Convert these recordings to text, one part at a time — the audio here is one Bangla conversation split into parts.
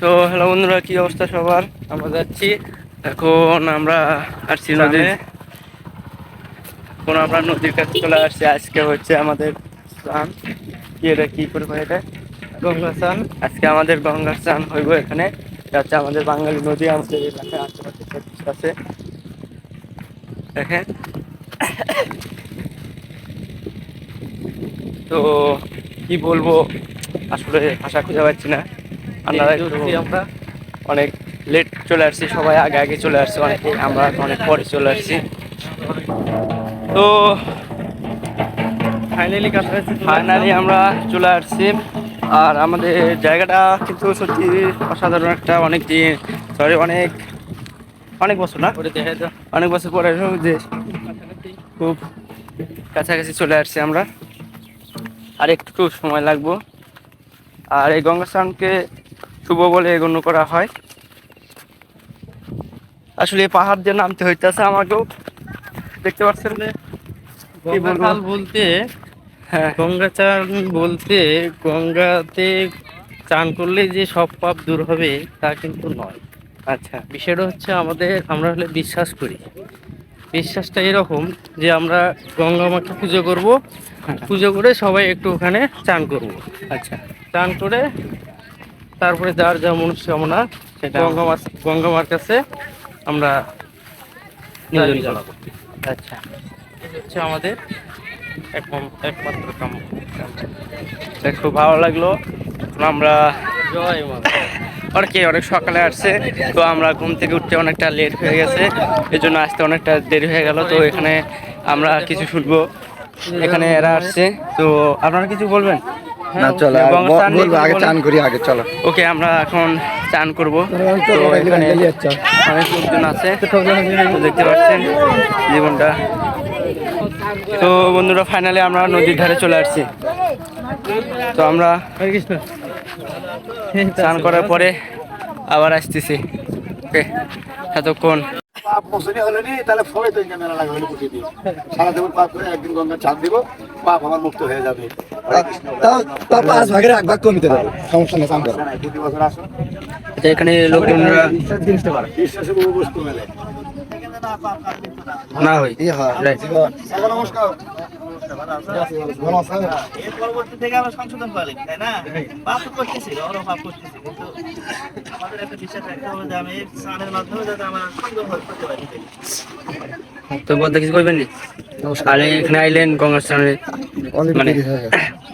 তো হ্যালো বন্ধুরা, কি অবস্থা সবার? আমরা যাচ্ছি এখন, আমরা আসছি নদীর, এখন আমরা নদীর কাছে চলে আসছি। আজকে হচ্ছে আমাদের স্নান, কি এটা কি করবো, এটা গঙ্গা স্নান। আজকে আমাদের গঙ্গা স্নান হইব এখানে। এটা হচ্ছে আমাদের বাঙালি নদী, আমাদের এলাকায় আশেপাশে আছে দেখেন। তো কি বলবো, আসলে ভাষা খুঁজে পাচ্ছি না। আমরা অনেক লেট চলে আসছি, সবাই আগে আগে চলে আসছে অনেকে, আমরা অনেক পরে চলে আসছি। তো ফাইনালি আমরা চলে আসছি। আর আমাদের জায়গাটা কিন্তু সত্যি অসাধারণ একটা, অনেক দিন সরি অনেক অনেক বছর না, অনেক বছর পরে যে খুব কাছাকাছি চলে আসছি আমরা। আর একটু সময় লাগবো। আর এই গঙ্গা স্নানকে শুভ বলে গণ্য করা হয়। আসলে পাহাড় দিয়ে নামতে হইতেছে আমাকেও, দেখতে পাচ্ছেন। গঙ্গা বলতে হ্যাঁ, গঙ্গা চান বলতে গঙ্গাতে চান করলে যে সব পাপ দূর হবে তা কিন্তু নয়। আচ্ছা বিষয়টা হচ্ছে আমরা হলে বিশ্বাস করি। বিশ্বাসটা এরকম যে আমরা গঙ্গা মাকে পুজো করব, পুজো করে সবাই একটু ওখানে চান করব। আচ্ছা, চান করে তারপরে যার যা মনস্কামনা সেটা গঙ্গা মার কাছে আমরা নিবেদন জানাবো। আচ্ছা। এই হচ্ছে আমাদের একমাত্র কাম। খুব ভালো লাগলো। আমরা জয় মা। অনেক সকালে আসছে, তো আমরা ঘুম থেকে উঠতে অনেকটা লেট হয়ে গেছে, এই জন্য আসতে অনেকটা দেরি হয়ে গেল। তো এখানে আমরা কিছু শুনবো, এখানে এরা আসছে। তো আপনারা কিছু বলবেন? না চলো বলবো, আগে চান করি, আগে চলো। ওকে, আমরা এখন চান করব। তো এখানে অনেক লোকজন আছে, তো দেখতে পাচ্ছেন জীবনটা। তো বন্ধুরা, ফাইনালি আমরা নদীর ধারে চলে আসছি। তো আমরা স্নান করার পরে আবার আসতেছি। ওকে, এতক্ষণ তাহলে ফলে তো মেলা লাগবে সারা দেবর পাপ করে একদিন গঙ্গা চাপ দিব, পাপ আমার মুক্ত হয়ে যাবে। 5 ভাগের 1 ভাগ কমিতে পারবে, সমস্যা নেই। চান করো, প্রতি বছর আসো। এখানে লোকজনরা বিশ্বাসে বহু বস্তু মেলে না হয়। নমস্কার। এর পরবর্তী থেকে আমরা সংশোধন পারি, তাই না? পাপ তো করতেছি, ওরা পাপ করতেছি, কিন্তু আমাদের একটা বিশ্বাস রাখতে হবে যে আমি এই স্নানের মাধ্যমে যাতে আমরা সুন্দর করতে পারি। তো বলতে কিছু করবেন নি? আর এখানে আইলেন গঙ্গা স্নানে,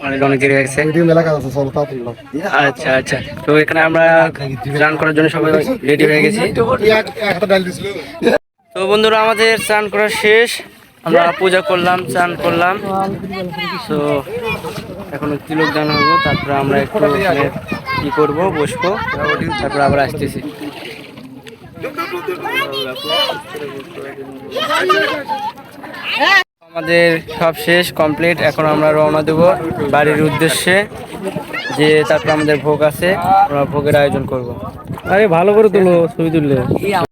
মানে অনেক দেরি হয়েছে। আচ্ছা আচ্ছা, তো এখানে আমরা স্নান করার জন্য সবাই রেডি হয়ে গেছি। তো বন্ধুরা, আমাদের স্নান করা শেষ, আমরা পূজা করলাম, স্নান করলাম। তো এখন তিলক দান হবো, তারপরে আমরা একটু কি করবো, বসবো, তারপরে আবার আসতেছি। আমাদের সব শেষ কমপ্লিট, এখন আমরা রওনা দেব বাড়ির উদ্দেশ্যে, যে তারপর আমাদের ভোগ আছে, আমরা ভোগের আয়োজন করব। আরে ভালো করে তুলো, ছবি তুললে।